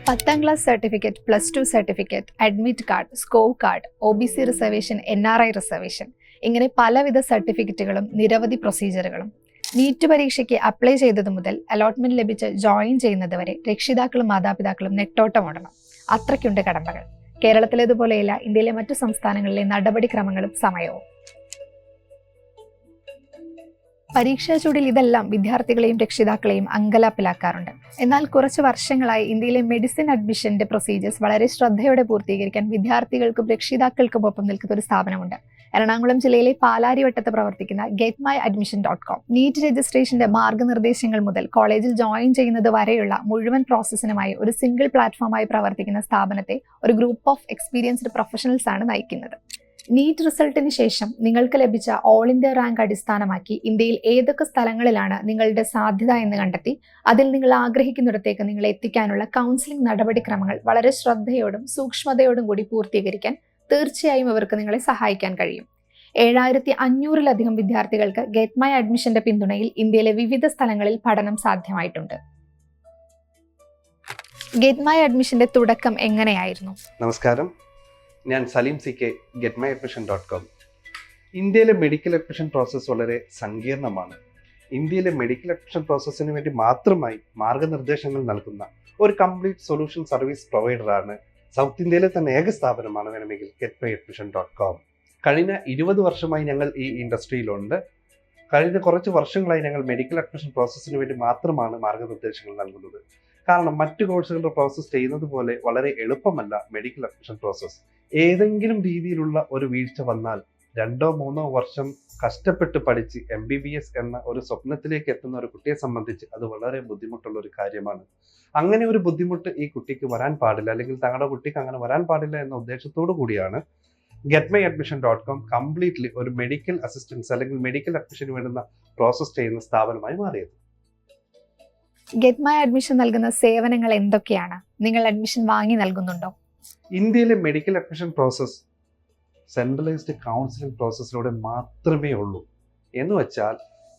10ാം class certificate, +2 certificate, admit card, score card, OBC reservation, NRI reservation, ഇങ്ങനെ പലവിധ സർട്ടിഫിക്കറ്റുകളും നിരവധി പ്രൊസീജിയറുകളും. നീറ്റ് പരീക്ഷയ്ക്ക് അപ്ലൈ ചെയ്തത് മുതൽ അലോട്ട്മെന്റ് ലഭിച്ച് ജോയിൻ ചെയ്യുന്നത് വരെ രക്ഷിതാക്കളും മാതാപിതാക്കളും നെട്ടോട്ടമോടണം. അത്രയ്ക്കുണ്ട് കടമ്പകൾ. കേരളത്തിലേതുപോലെയല്ല ഇന്ത്യയിലെ മറ്റു സംസ്ഥാനങ്ങളിലെ നടപടിക്രമങ്ങളും സമയവും. പരീക്ഷാ ചൂടിൽ ഇതെല്ലാം വിദ്യാർത്ഥികളെയും രക്ഷിതാക്കളെയും അങ്കലാപ്പിലാക്കാറുണ്ട്. എന്നാൽ കുറച്ച് വർഷങ്ങളായി ഇന്ത്യയിലെ മെഡിസിൻ അഡ്മിഷന്റെ പ്രൊസീജിയേഴ്സ് വളരെ ശ്രദ്ധയോടെ പൂർത്തീകരിക്കാൻ വിദ്യാർത്ഥികൾക്കും രക്ഷിതാക്കൾക്കും ഒപ്പം നിൽക്കുന്ന ഒരു സ്ഥാപനമുണ്ട്. എറണാകുളം ജില്ലയിലെ പാലാരിവട്ടത്ത് പ്രവർത്തിക്കുന്ന getmyadmission.com. നീറ്റ് രജിസ്ട്രേഷന്റെ മാർഗനിർദ്ദേശങ്ങൾ മുതൽ കോളേജിൽ ജോയിൻ ചെയ്യുന്നത് വരെയുള്ള മുഴുവൻ പ്രോസസ്സിനുമായി ഒരു സിംഗിൾ പ്ലാറ്റ്ഫോമായി പ്രവർത്തിക്കുന്ന സ്ഥാപനത്തെ ഒരു ഗ്രൂപ്പ് ഓഫ് എക്സ്പീരിയൻസ്ഡ് പ്രൊഫഷണൽസ് ആണ് നയിക്കുന്നത്. നീറ്റ് റിസൾട്ടിന് ശേഷം നിങ്ങൾക്ക് ലഭിച്ച ഓൾ ഇന്ത്യ റാങ്ക് അടിസ്ഥാനമാക്കി ഇന്ത്യയിൽ ഏതൊക്കെ സ്ഥലങ്ങളിലാണ് നിങ്ങളുടെ സാധ്യത എന്ന് കണ്ടെത്തി അതിൽ നിങ്ങൾ ആഗ്രഹിക്കുന്നിടത്തേക്ക് നിങ്ങളെ എത്തിക്കാനുള്ള കൗൺസിലിംഗ് നടപടിക്രമങ്ങൾ വളരെ ശ്രദ്ധയോടും സൂക്ഷ്മതയോടും കൂടി പൂർത്തീകരിക്കാൻ തീർച്ചയായും ഇവർക്ക് നിങ്ങളെ സഹായിക്കാൻ കഴിയും. 7500-ലധികം വിദ്യാർത്ഥികൾക്ക് ഗെറ്റ് മൈ അഡ്മിഷന്റെ പിന്തുണയിൽ ഇന്ത്യയിലെ വിവിധ സ്ഥലങ്ങളിൽ പഠനം സാധ്യമായിട്ടുണ്ട്. ഗെറ്റ് മൈ അഡ്മിഷന്റെ തുടക്കം എങ്ങനെയായിരുന്നു? നമസ്കാരം, ഞാൻ സലീം CK, getmyadmission.com. ഇന്ത്യയിലെ മെഡിക്കൽ അഡ്മിഷൻ പ്രോസസ്സ് വളരെ സങ്കീർണമാണ്. ഇന്ത്യയിലെ മെഡിക്കൽ അഡ്മിഷൻ പ്രോസസ്സിന് വേണ്ടി മാത്രമായി മാർഗനിർദ്ദേശങ്ങൾ നൽകുന്ന ഒരു കംപ്ലീറ്റ് സൊല്യൂഷൻ സർവീസ് പ്രൊവൈഡറാണ് സൗത്ത് ഇന്ത്യയിലെ തന്നെ ഏക സ്ഥാപനമാണ് വേണമെങ്കിൽ getmyadmission.com. കഴിഞ്ഞ 20 വർഷമായി ഞങ്ങൾ ഈ ഇൻഡസ്ട്രിയിലുണ്ട്. കഴിഞ്ഞ കുറച്ച് വർഷങ്ങളായി ഞങ്ങൾ മെഡിക്കൽ അഡ്മിഷൻ പ്രോസസ്സിന് വേണ്ടി മാത്രമാണ് മാർഗനിർദ്ദേശങ്ങൾ നൽകുന്നത്. കാരണം മറ്റു കോഴ്സുകളുടെ പ്രോസസ്സ് ചെയ്യുന്നത് പോലെ വളരെ എളുപ്പമല്ല മെഡിക്കൽ അഡ്മിഷൻ പ്രോസസ്സ്. ഏതെങ്കിലും രീതിയിലുള്ള ഒരു വീഴ്ച വന്നാൽ 2-3 വർഷം കഷ്ടപ്പെട്ട് പഠിച്ച് MBBS എന്ന ഒരു സ്വപ്നത്തിലേക്ക് എത്തുന്ന ഒരു കുട്ടിയെ സംബന്ധിച്ച് അത് വളരെ ബുദ്ധിമുട്ടുള്ള ഒരു കാര്യമാണ്. അങ്ങനെ ഒരു ബുദ്ധിമുട്ട് ഈ കുട്ടിക്ക് വരാൻ പാടില്ല, അല്ലെങ്കിൽ തങ്ങളുടെ കുട്ടിക്ക് അങ്ങനെ വരാൻ പാടില്ല എന്ന ഉദ്ദേശത്തോടു കൂടിയാണ് getmyadmission.com കംപ്ലീറ്റ്ലി ഒരു മെഡിക്കൽ അസിസ്റ്റൻസ് അല്ലെങ്കിൽ മെഡിക്കൽ അഡ്മിഷന് വേണ്ടുന്ന പ്രോസസ്സ് ചെയ്യുന്ന സ്ഥാപനമായി മാറിയത്. ഗെറ്റ് മൈ അഡ്മിഷൻ നൽകുന്ന സേവനങ്ങൾ എന്തൊക്കെയാണ്? നിങ്ങൾ അഡ്മിഷൻ വാങ്ങി നൽകുന്നുണ്ടോ? ഇന്ത്യയിലെ medical admission process centralised counselling പ്രോസസ്സിലൂടെ മാത്രമേ ഉള്ളൂ. എന്ന് വെച്ചാൽ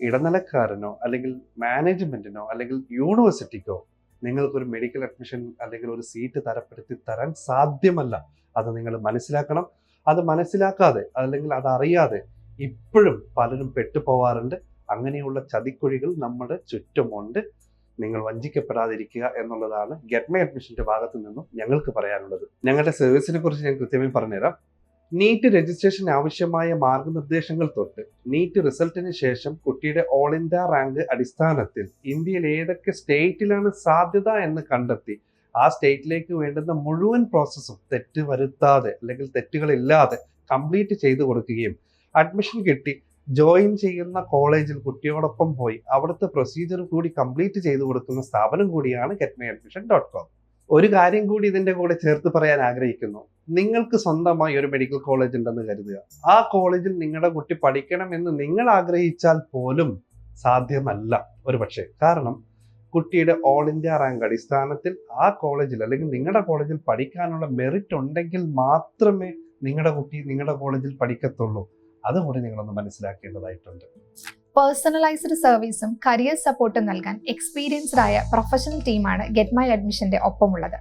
ഇടനിലക്കാരനോ അല്ലെങ്കിൽ മാനേജ്മെന്റിനോ അല്ലെങ്കിൽ യൂണിവേഴ്സിറ്റിക്കോ നിങ്ങൾക്കൊരു മെഡിക്കൽ അഡ്മിഷൻ അല്ലെങ്കിൽ ഒരു സീറ്റ് തരപ്പെടുത്തി തരാൻ സാധ്യമല്ല. അത് നിങ്ങൾ മനസ്സിലാക്കണം. അത് മനസ്സിലാക്കാതെ അല്ലെങ്കിൽ അതറിയാതെ ഇപ്പോഴും പലരും പെട്ടുപോവാറുണ്ട്. അങ്ങനെയുള്ള ചതിക്കുഴികൾ നമ്മുടെ ചുറ്റുമുണ്ട്. നിങ്ങൾ വഞ്ചിക്കപ്പെടാതിരിക്കുക എന്നുള്ളതാണ് ഗെറ്റ് മൈ അഡ്മിഷന്റെ ഭാഗത്തു നിന്നും ഞങ്ങൾക്ക് പറയാനുള്ളത്. ഞങ്ങളുടെ സർവീസിനെ കുറിച്ച് ഞാൻ കൃത്യമായി പറഞ്ഞുതരാം. നീറ്റ് രജിസ്ട്രേഷൻ ആവശ്യമായ മാർഗനിർദ്ദേശങ്ങൾ തൊട്ട് നീറ്റ് റിസൾട്ടിന് ശേഷം കുട്ടിയുടെ ഓൾ ഇന്ത്യ റാങ്ക് അടിസ്ഥാനത്തിൽ ഇന്ത്യയിൽ ഏതൊക്കെ സ്റ്റേറ്റിലാണ് സാധ്യത എന്ന് കണ്ടെത്തി ആ സ്റ്റേറ്റിലേക്ക് വേണ്ടുന്ന മുഴുവൻ പ്രോസസ്സും തെറ്റ് വരുത്താതെ അല്ലെങ്കിൽ തെറ്റുകളില്ലാതെ കംപ്ലീറ്റ് ചെയ്തു കൊടുക്കുകയും അഡ്മിഷൻ കിട്ടി ജോയിൻ ചെയ്യുന്ന കോളേജിൽ കുട്ടിയോടൊപ്പം പോയി അവിടുത്തെ പ്രൊസീജിയർ കൂടി കംപ്ലീറ്റ് ചെയ്തു കൊടുക്കുന്ന സ്ഥാപനം കൂടിയാണ് getmyadmission.com. ഒരു കാര്യം കൂടി ഇതിന്റെ കൂടെ ചേർത്ത് പറയാൻ ആഗ്രഹിക്കുന്നു. നിങ്ങൾക്ക് സ്വന്തമായി ഒരു മെഡിക്കൽ കോളേജ് ഉണ്ടെന്ന് കരുതുക. ആ കോളേജിൽ നിങ്ങളുടെ കുട്ടി പഠിക്കണം എന്ന് നിങ്ങൾ ആഗ്രഹിച്ചാൽ പോലും സാധ്യമല്ല ഒരുപക്ഷെ. കാരണം കുട്ടിയുടെ ഓൾ ഇന്ത്യ റാങ്ക് അടിസ്ഥാനത്തിൽ ആ കോളേജിൽ അല്ലെങ്കിൽ നിങ്ങളുടെ കോളേജിൽ പഠിക്കാനുള്ള മെറിറ്റ് ഉണ്ടെങ്കിൽ മാത്രമേ നിങ്ങളുടെ കുട്ടി നിങ്ങളുടെ കോളേജിൽ പഠിക്കത്തുള്ളൂ. അതുകൂടി നിങ്ങളൊന്ന് മനസ്സിലാക്കേണ്ടതായിട്ടുണ്ട്. പേഴ്സണലൈസ്ഡ് സർവീസും കരിയർ സപ്പോർട്ടും നൽകാൻ എക്സ്പീരിയൻസ്ഡ് ആയ പ്രൊഫഷണൽ ടീമാണ് ഗെറ്റ് മൈ അഡ്മിഷന്റെ ഒപ്പമുള്ളത്.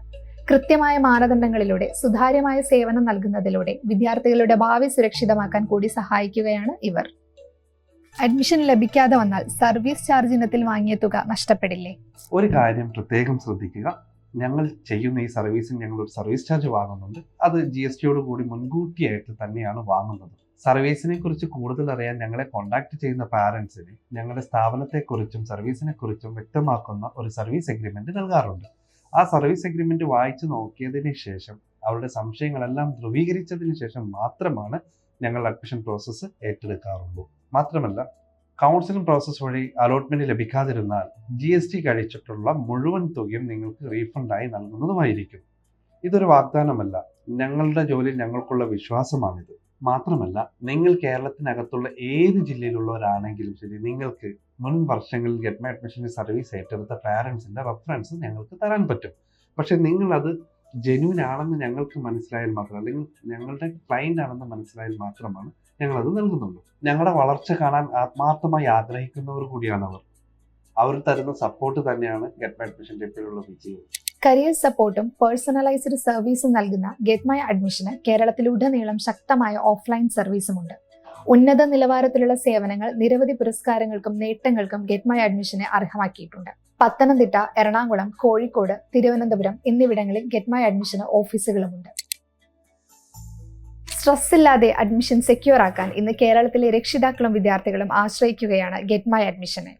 കൃത്യമായ മാനദണ്ഡങ്ങളിലൂടെ സുതാര്യമായ സേവനം നൽകുന്നതിലൂടെ വിദ്യാർത്ഥികളുടെ ഭാവി സുരക്ഷിതമാക്കാൻ കൂടി സഹായിക്കുകയാണ് ഇവർ. അഡ്മിഷൻ ലഭിക്കാതെ വന്നാൽ സർവീസ് ചാർജ് ഇനത്തിൽ വാങ്ങിയ തുക നഷ്ടപ്പെടില്ലേ? ഒരു കാര്യം പ്രത്യേകം ശ്രദ്ധിക്കുക. ഞങ്ങൾ ചെയ്യുന്ന ഈ സർവീസിന് ഞങ്ങൾ ഒരു സർവീസ് ചാർജ് വാങ്ങുന്നുണ്ട്. അത് GSTയോട് കൂടി മുൻകൂട്ടിയായിട്ട് തന്നെയാണ് വാങ്ങുന്നത്. സർവീസിനെ കുറിച്ച് കൂടുതൽ അറിയാൻ ഞങ്ങളെ കോൺടാക്ട് ചെയ്യുന്ന പാരൻസിന് ഞങ്ങളുടെ സ്ഥാപനത്തെക്കുറിച്ചും സർവീസിനെ കുറിച്ചും വ്യക്തമാക്കുന്ന ഒരു സർവീസ് എഗ്രിമെന്റ് നൽകാറുണ്ട്. ആ സർവീസ് എഗ്രിമെന്റ് വായിച്ചു നോക്കിയതിന് ശേഷം അവരുടെ സംശയങ്ങളെല്ലാം ധ്രുവീകരിച്ചതിന് ശേഷം മാത്രമാണ് ഞങ്ങൾ അഡ്മിഷൻ പ്രോസസ്സ് ഏറ്റെടുക്കാറുള്ളൂ. മാത്രമല്ല, കൗൺസിലിംഗ് പ്രോസസ്സ് വഴി അലോട്ട്മെന്റ് ലഭിക്കാതിരുന്നാൽ GST കഴിച്ചിട്ടുള്ള മുഴുവൻ തുകയും നിങ്ങൾക്ക് റീഫണ്ടായി നൽകുന്നതുമായിരിക്കും. ഇതൊരു വാഗ്ദാനമല്ല, ഞങ്ങളുടെ ജോലിയിൽ ഞങ്ങൾക്കുള്ള വിശ്വാസമാണിത്. മാത്രമല്ല, നിങ്ങൾ കേരളത്തിനകത്തുള്ള ഏത് ജില്ലയിലുള്ളവരാണെങ്കിലും ശരി, നിങ്ങൾക്ക് മുൻ വർഷങ്ങളിൽ ഗെറ്റ് മൈ അഡ്മിഷന്റെ സർവീസ് ഏറ്റെടുത്ത പാരൻസിന്റെ റെഫറൻസ് ഞങ്ങൾക്ക് തരാൻ പറ്റും. പക്ഷെ നിങ്ങളത് ജെന്യൂൻ ആണെന്ന് ഞങ്ങൾക്ക് മനസ്സിലായാൽ മാത്രം, അല്ലെങ്കിൽ ഞങ്ങളുടെ ക്ലയന്റ് ആണെന്ന് മനസ്സിലായാൽ മാത്രമാണ് ഞങ്ങളത് നൽകുന്നുള്ളൂ. ഞങ്ങളുടെ വളർച്ച കാണാൻ ആത്മാർത്ഥമായി ആഗ്രഹിക്കുന്നവർ കൂടിയാണ് അവർ. അവർ തരുന്ന സപ്പോർട്ട് തന്നെയാണ് ഗെറ്റ് മൈ അഡ്മിഷൻ്റെ എപ്പോഴുള്ള വിജയം. കരിയർ സപ്പോർട്ടും പേഴ്സണലൈസ്ഡ് സർവീസും നൽകുന്ന ഗെറ്റ് മൈ അഡ്മിഷന് കേരളത്തിലുടനീളം ശക്തമായ ഓഫ്ലൈൻ സർവീസുമുണ്ട്. ഉന്നത നിലവാരത്തിലുള്ള സേവനങ്ങൾ നിരവധി പുരസ്കാരങ്ങൾക്കും നേട്ടങ്ങൾക്കും ഗെറ്റ് മൈ അഡ്മിഷനെ അർഹമാക്കിയിട്ടുണ്ട്. പത്തനംതിട്ട, എറണാകുളം, കോഴിക്കോട്, തിരുവനന്തപുരം എന്നിവിടങ്ങളിൽ ഗെറ്റ് മൈ അഡ്മിഷന് ഓഫീസുകളുമുണ്ട്. സ്ട്രെസ് ഇല്ലാതെ അഡ്മിഷൻ സെക്യൂർ ആക്കാൻ ഇന്ന് കേരളത്തിലെ രക്ഷിതാക്കളും വിദ്യാർത്ഥികളും ആശ്രയിക്കുകയാണ് ഗെറ്റ് മൈ അഡ്മിഷനെ.